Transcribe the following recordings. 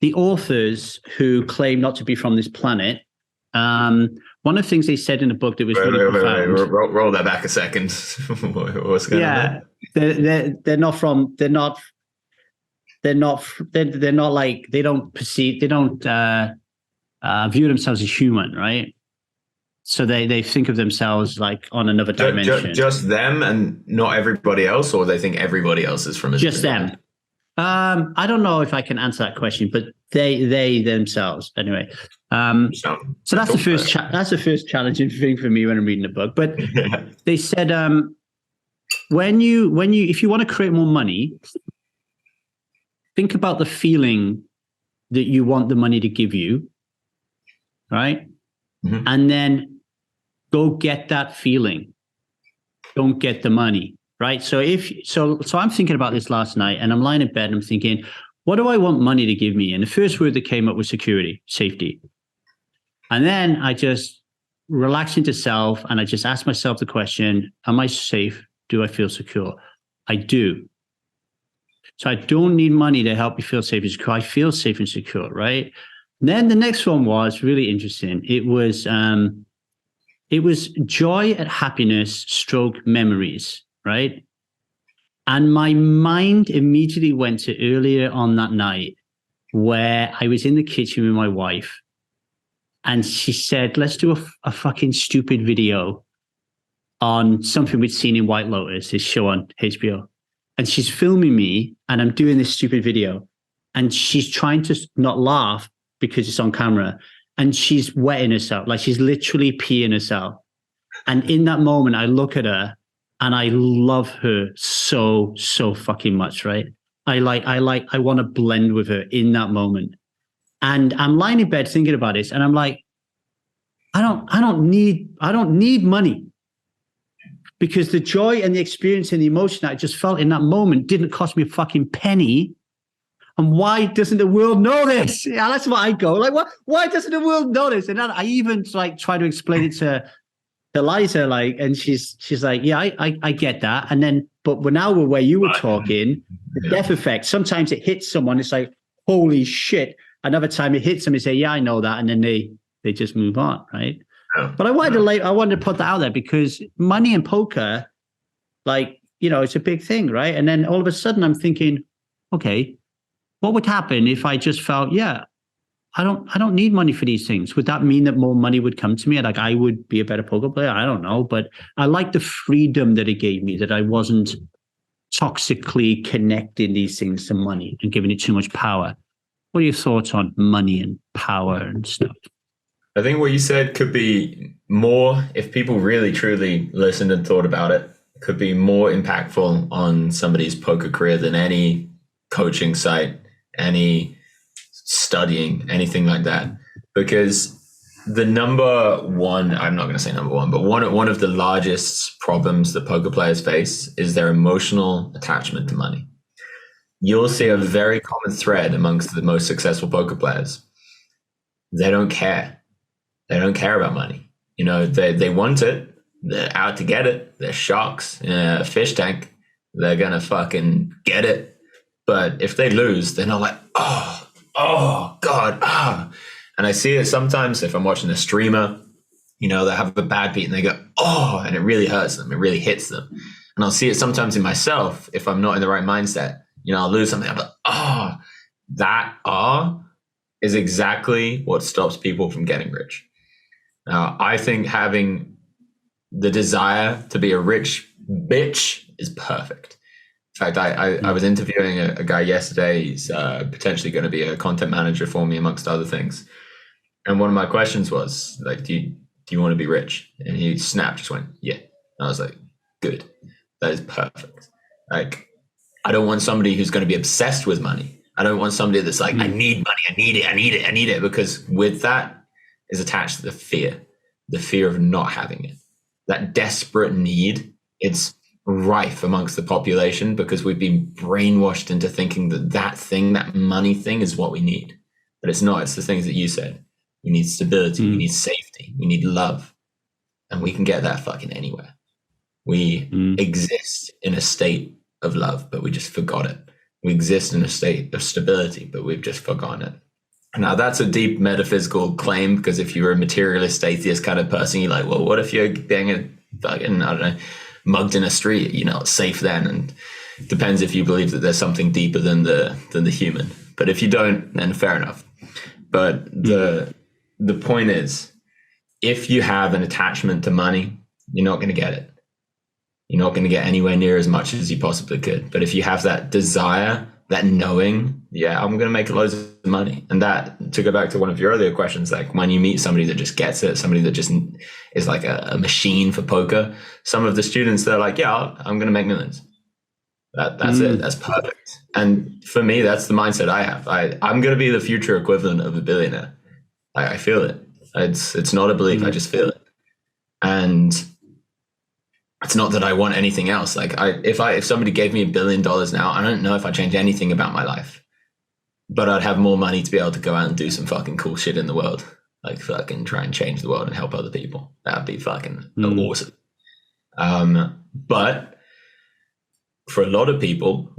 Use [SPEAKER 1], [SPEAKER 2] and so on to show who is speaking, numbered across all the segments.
[SPEAKER 1] the authors who claim not to be from this planet, one of the things they said in the book that was really profound.
[SPEAKER 2] Roll that back a second. What's going on
[SPEAKER 1] there? They're not from. They're not like, they don't view themselves as human, right? So they think of themselves like on another dimension.
[SPEAKER 2] Just them and not everybody else, or they think everybody else is from a
[SPEAKER 1] just them. I don't know if I can answer that question, but they themselves anyway. So that's the first that's the first challenging thing for me when I'm reading the book. But they said when you if you want to create more money, think about the feeling that you want the money to give you, right? Mm-hmm. And then go get that feeling. Don't get the money, right? So I'm thinking about this last night, and I'm lying in bed and I'm thinking, what do I want money to give me? And the first word that came up was security, safety. And then I just relaxed into self, and I just asked myself the question, am I safe? Do I feel secure? I do. So I don't need money to help me feel safe and secure. I feel safe and secure, right? And then the next one was really interesting. It was joy at happiness stroke memories, right? And my mind immediately went to earlier on that night where I was in the kitchen with my wife, and she said, let's do a fucking stupid video on something we'd seen in White Lotus, this show on HBO. And she's filming me, and I'm doing this stupid video, and she's trying to not laugh because it's on camera, and she's wetting herself, like she's literally peeing herself. And in that moment, I look at her and I love her so fucking much, right? I want to blend with her in that moment. And I'm lying in bed thinking about this, and I'm like, I don't need money, because the joy and the experience and the emotion that I just felt in that moment didn't cost me a fucking penny. And why doesn't the world know this? Yeah, that's what I go. Like, what? Why doesn't the world know this? And then I even like try to explain it to Liza, like, and she's like, yeah, I get that. And then, but now we're where you were talking, the death effect. Sometimes it hits someone, it's like, holy shit. Another time it hits them, they say, yeah, I know that, and then they just move on, right? But I wanted to put that out there, because money and poker, like, you know, it's a big thing, right? And then all of a sudden I'm thinking, okay, what would happen if I just felt, yeah, I don't need money for these things? Would that mean that more money would come to me? Like I would be a better poker player? I don't know, but I like the freedom that it gave me, that I wasn't toxically connecting these things to money and giving it too much power. What are your thoughts on money and power and stuff?
[SPEAKER 2] I think what you said could be more, if people really truly listened and thought about it, could be more impactful on somebody's poker career than any coaching site, any studying, anything like that. Because the number one, I'm not going to say number one, but one of the largest problems that poker players face is their emotional attachment to money. You'll see a very common thread amongst the most successful poker players. They don't care. They don't care about money. You know, they want it. They're out to get it. They're sharks in a fish tank. They're going to fucking get it. But if they lose, they're not like, oh, God, ah. And I see it sometimes if I'm watching a streamer, you know, they have a bad beat and they go, oh, and it really hurts them. It really hits them. And I'll see it sometimes in myself if I'm not in the right mindset. You know, I'll lose something. I'm like, oh, that is exactly what stops people from getting rich. Now, I think having the desire to be a rich bitch is perfect. In fact, I was interviewing a guy yesterday. He's potentially going to be a content manager for me, amongst other things. And one of my questions was, like, do you want to be rich? And he snapped, just went, yeah. And I was like, good. That is perfect. Like, I don't want somebody who's going to be obsessed with money. I don't want somebody that's like, I need money. I need it. Because with that is attached to the fear of not having it. That desperate need, it's rife amongst the population because we've been brainwashed into thinking that money thing is what we need. But it's not. It's the things that you said. We need stability. We need safety. We need love. And we can get that fucking anywhere. We exist in a state of love, but we just forgot it. We exist in a state of stability, but we've just forgotten it. Now that's a deep metaphysical claim, because if you're a materialist atheist kind of person, you're like, well, what if you're being fucking, I don't know, mugged in a street? You know, it's safe then. And it depends if you believe that there's something deeper than the human. But if you don't, then fair enough. But the point is, if you have an attachment to money, you're not going to get it. You're not going to get anywhere near as much as you possibly could. But if you have that desire, that knowing, yeah, I'm going to make loads of money. And that, to go back to one of your earlier questions, like when you meet somebody that just gets it, somebody that just is like a machine for poker, some of the students, they're like, yeah, I'm going to make millions. That's it. That's perfect. And for me, that's the mindset I have. I'm going to be the future equivalent of a billionaire. I feel it. It's not a belief. I just feel it. And it's not that I want anything else. Like if somebody gave me $1 billion now, I don't know if I'd change anything about my life, but I'd have more money to be able to go out and do some fucking cool shit in the world. Like fucking try and change the world and help other people. That'd be fucking awesome. But for a lot of people,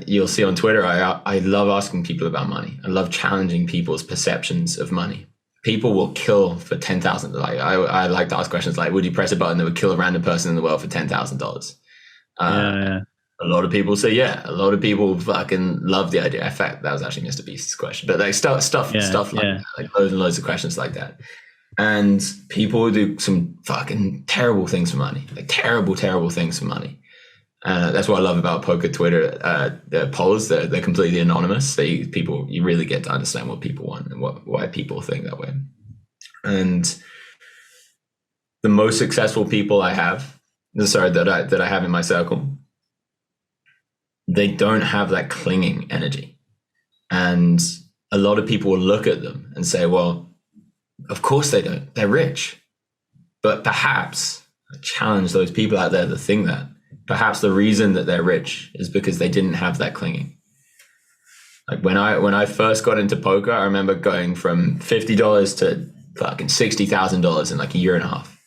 [SPEAKER 2] you'll see on Twitter, I love asking people about money. I love challenging people's perceptions of money. People will kill for $10,000. Like I like to ask questions like, would you press a button that would kill a random person in the world for $10,000? Yeah. A lot of people say, yeah. A lot of people fucking love the idea. In fact, that was actually Mr. Beast's question, but like stuff like that, like loads and loads of questions like that. And people will do some fucking terrible things for money, like terrible things for money. That's what I love about poker Twitter. The polls, they're completely anonymous. So you really get to understand what people want and why people think that way. And the most successful people that I have in my circle, they don't have that clinging energy. And a lot of people will look at them and say, well, of course they don't. They're rich. But perhaps I challenge those people out there that think that. Perhaps the reason that they're rich is because they didn't have that clinging. Like when I first got into poker, I remember going from $50 to fucking $60,000 in like a year and a half.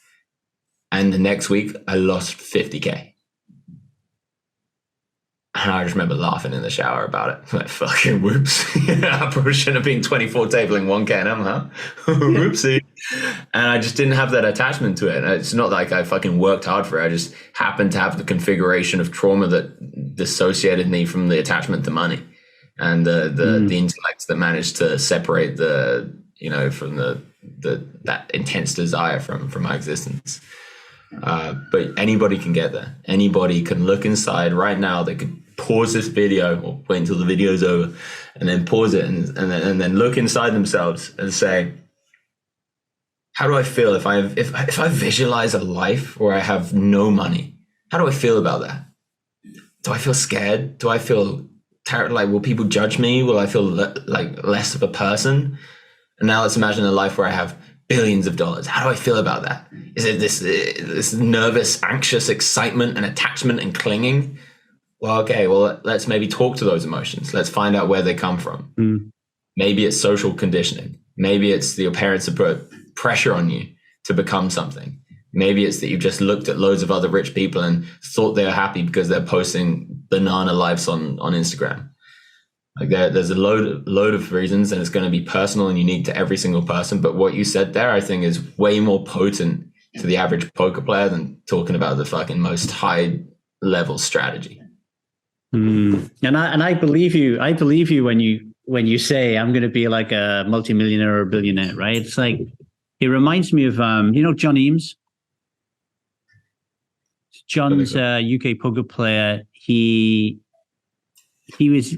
[SPEAKER 2] And the next week I lost 50K. And I just remember laughing in the shower about it. Like, fucking whoops. I probably shouldn't have been 24 tabling 1K, huh? Whoopsie. And I just didn't have that attachment to it. And it's not like I fucking worked hard for it. I just happened to have the configuration of trauma that dissociated me from the attachment to money and the intellect that managed to separate from that intense desire from my existence. But anybody can get there. Anybody can look inside right now. They could pause this video or wait until the video's over and then pause it and then look inside themselves and say, how do I feel if I visualize a life where I have no money? How do I feel about that? Do I feel scared? Do I feel like, will people judge me? Will I feel like less of a person? And now let's imagine a life where I have billions of dollars. How do I feel about that? Is it this nervous, anxious excitement and attachment and clinging? Well, okay, let's maybe talk to those emotions. Let's find out where they come from. Maybe it's social conditioning. Maybe it's that your parents have put pressure on you to become something. Maybe it's that you've just looked at loads of other rich people and thought they were happy because they're posting banana lives on Instagram. Like there's a load of reasons, and it's going to be personal and unique to every single person. But what you said there, I think, is way more potent to the average poker player than talking about the fucking most high level strategy. And
[SPEAKER 1] I believe you. I believe you when you say I'm going to be like a multimillionaire or a billionaire, right? It's like, it reminds me of John Eames. John's a UK poker player. He was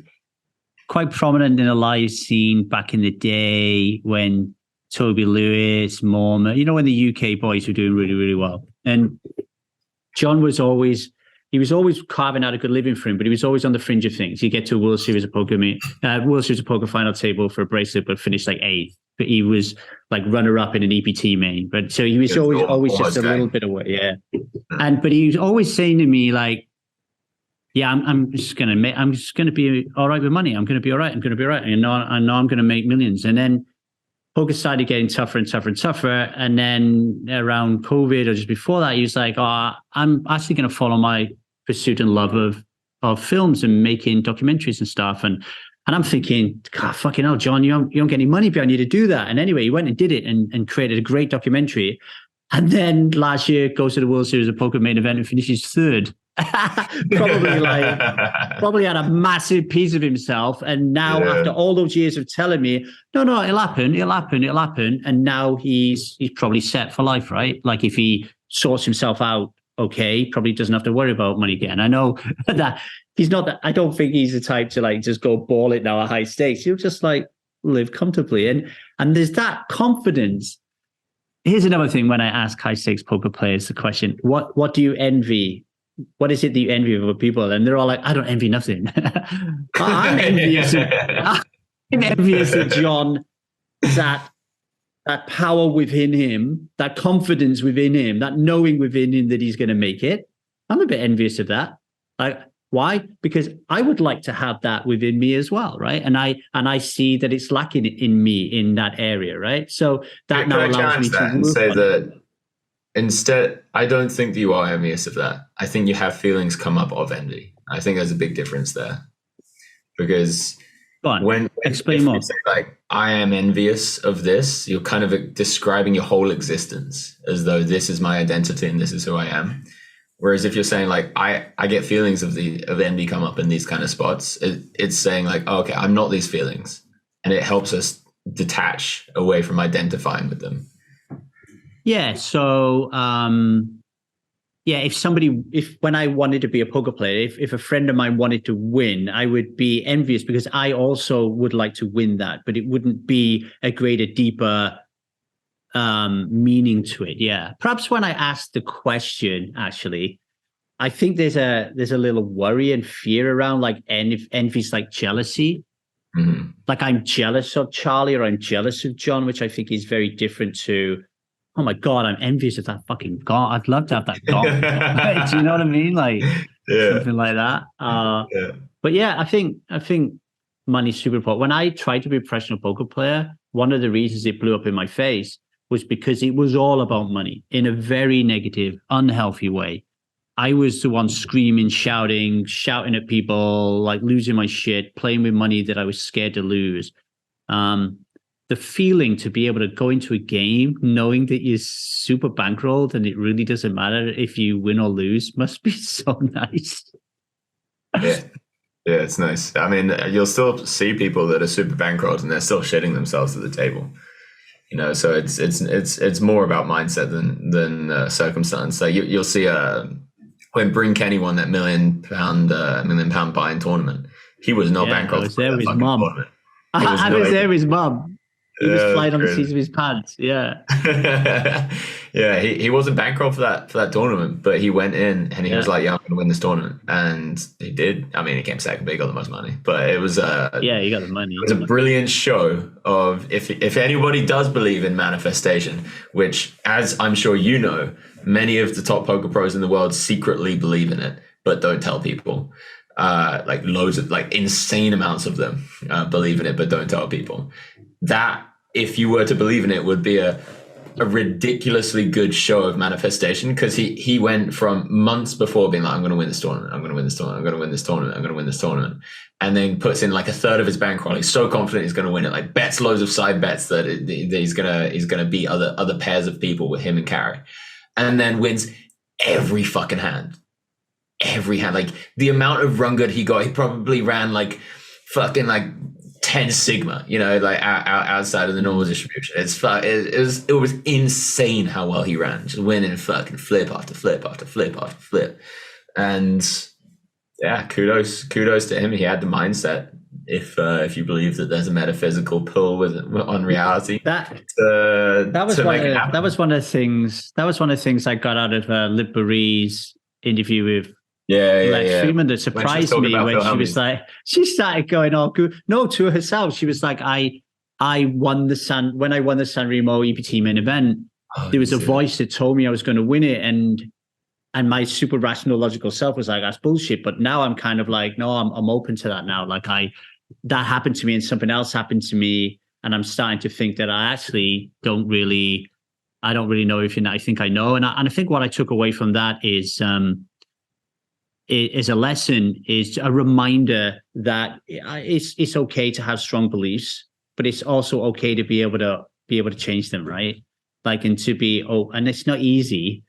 [SPEAKER 1] quite prominent in the live scene back in the day when Toby Lewis, Mormon, when the UK boys were doing really, really well. And John was always carving out a good living for him, but he was always on the fringe of things. He'd get to a World Series of Poker final table for a bracelet, but finished like 8th. But he was like runner-up in an EPT main. But so he was always just a little bit away, yeah. But he was always saying to me like, yeah, I'm just gonna be all right with money. I'm gonna be all right. And I know I'm gonna make millions. And then poker started getting tougher and tougher and tougher. And then around COVID or just before that, he was like, I'm actually gonna follow my pursuit and love of films and making documentaries and stuff. And And I'm thinking, God, fucking hell, John, you don't get any money behind you to do that. And anyway, he went and did it and created a great documentary. And then last year goes to the World Series of Poker main event and finishes third. probably had a massive piece of himself. And now after all those years of telling me, no, it'll happen. And now he's probably set for life, right? Like if he sorts himself out, okay, probably doesn't have to worry about money again. I know that he's not that. I don't think he's the type to like just go ball it now at high stakes. He'll just like live comfortably. And there's that confidence. Here's another thing when I ask high stakes poker players the question, what do you envy? What is it that you envy of other people? And they're all like, I don't envy nothing. I'm envious of John, that power within him, that confidence within him, that knowing within him that he's going to make it. I'm a bit envious of that. Why? Because I would like to have that within me as well, right? And I see that it's lacking in me in that area, right? So that now allows me to
[SPEAKER 2] say that. Instead, I don't think that you are envious of that. I think you have feelings come up of envy. I think there's a big difference there. Because
[SPEAKER 1] explain more.
[SPEAKER 2] You say, like, I am envious of this, you're kind of describing your whole existence as though this is my identity and this is who I am. Whereas if you're saying like, I get feelings of envy come up in these kind of spots, it's saying like, oh, okay, I'm not these feelings. And it helps us detach away from identifying with them.
[SPEAKER 1] Yeah. So, if when I wanted to be a poker player, if a friend of mine wanted to win, I would be envious because I also would like to win that, but it wouldn't be a greater, deeper meaning to it. Yeah. Perhaps when I asked the question, actually, I think there's a little worry and fear around like envy's like jealousy. Mm-hmm. Like I'm jealous of Charlie or I'm jealous of John, which I think is very different to, oh my God, I'm envious of that fucking gong. I'd love to have that gong. Do you know what I mean? Like something like that. But yeah, I think money's super important. When I tried to be a professional poker player, one of the reasons it blew up in my face was because it was all about money in a very negative, unhealthy way. I was the one screaming, shouting at people, like losing my shit, playing with money that I was scared to lose. The feeling to be able to go into a game knowing that you're super bankrolled and it really doesn't matter if you win or lose must be so nice.
[SPEAKER 2] Yeah, it's nice. I mean, you'll still see people that are super bankrolled and they're still shitting themselves at the table. You know, so it's more about mindset than circumstance. Like you'll see when Bryn Kenny won that £1 million buy-in tournament, he was not bankrolled.
[SPEAKER 1] I was there with his mum. I was there with his mum. He was flying on the seats of his pants. Yeah.
[SPEAKER 2] Yeah. He wasn't bankrolled for that tournament, but he went in and he was like, yeah, I'm going to win this tournament. And he did. I mean, he came second, but he got the most money. But it was he got
[SPEAKER 1] the money.
[SPEAKER 2] It was a brilliant show of if anybody does believe in manifestation, which, as I'm sure you know, many of the top poker pros in the world secretly believe in it, but don't tell people. Like loads of like insane amounts of them believe in it, but don't tell people. That, if you were to believe in it, would be a ridiculously good show of manifestation, because he went from months before being like, I'm going to win this tournament, I'm going to win this tournament, I'm going to win this tournament, I'm going to win this tournament, and then puts in like a third of his bankroll. He's so confident he's going to win it, like bets loads of side bets that he's gonna beat other pairs of people with him and Carrel, and then wins every fucking hand. Like the amount of run good he got, he probably ran like fucking like 10 sigma, you know, like outside of the normal distribution. It was insane how well he ran, just winning fucking flip after flip after flip after flip. And yeah, kudos to him. He had the mindset. If you believe that there's a metaphysical pull on reality, that was one of the things I got out of Lip Barree's interview with Lex Freeman that surprised me when she was like, she started going all good. No, to herself, she was like, I won when I won the San Remo EPT main event, there was a voice that told me I was going to win it, and my super rational, logical self was like, that's bullshit. But now I'm kind of like, no, I'm open to that now. Like that happened to me and something else happened to me, and I'm starting to think that I actually don't really know everything that I think I know. And I think what I took away from that is
[SPEAKER 1] is a lesson, is a reminder that it's okay to have strong beliefs, but it's also okay to be able to change them, right? Like, and to be, and it's not easy,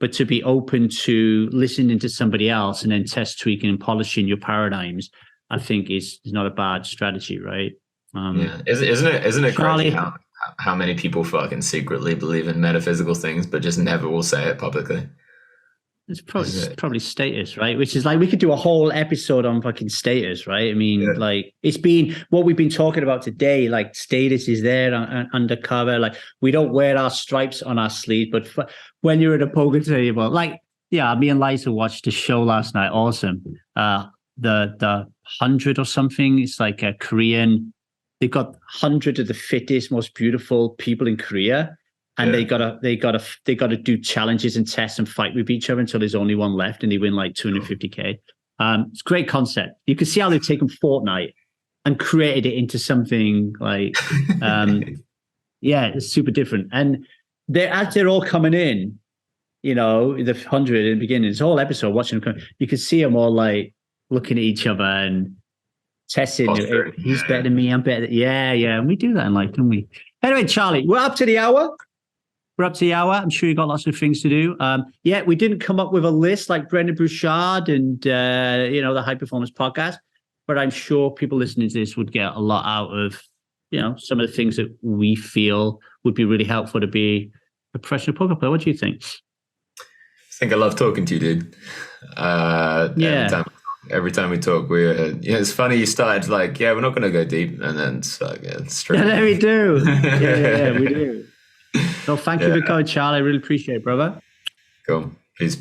[SPEAKER 1] but to be open to listening to somebody else and then test tweaking and polishing your paradigms, I think is not a bad strategy, right?
[SPEAKER 2] Isn't it
[SPEAKER 1] Charlie,
[SPEAKER 2] crazy how many people fucking secretly believe in metaphysical things, but just never will say it publicly?
[SPEAKER 1] It's probably status, right? Which is like, we could do a whole episode on fucking status, right? I mean, like, it's been what we've been talking about today. Like, status is there undercover. Like, we don't wear our stripes on our sleeve, but when you're at a poker table, like, yeah, me and Liza watched a show last night. Awesome. The 100 or something. It's like a Korean. They've got 100 of the fittest, most beautiful people in Korea. And they gotta do challenges and tests and fight with each other until there's only one left, and they win like 250K. It's a great concept. You can see how they've taken Fortnite and created it into something like, it's super different. And as they're all coming in, the 100 in the beginning, this whole episode watching them come, you can see them all like looking at each other and testing. He's better than me. I'm better. Yeah. And we do that in life, don't we? Anyway, Charlie, we're up to the hour. I'm sure you got lots of things to do. We didn't come up with a list like Brendan Bouchard and, the High Performance Podcast, but I'm sure people listening to this would get a lot out of, some of the things that we feel would be really helpful to be a professional poker player. What do you think?
[SPEAKER 2] I think I love talking to you, dude. Every time we talk, it's funny. You started like, we're not going to go deep, and then it's like, straight.
[SPEAKER 1] Yeah, we do. We do. So thank you for coming, Charlie. I really appreciate it, brother.
[SPEAKER 2] Cool. Peace.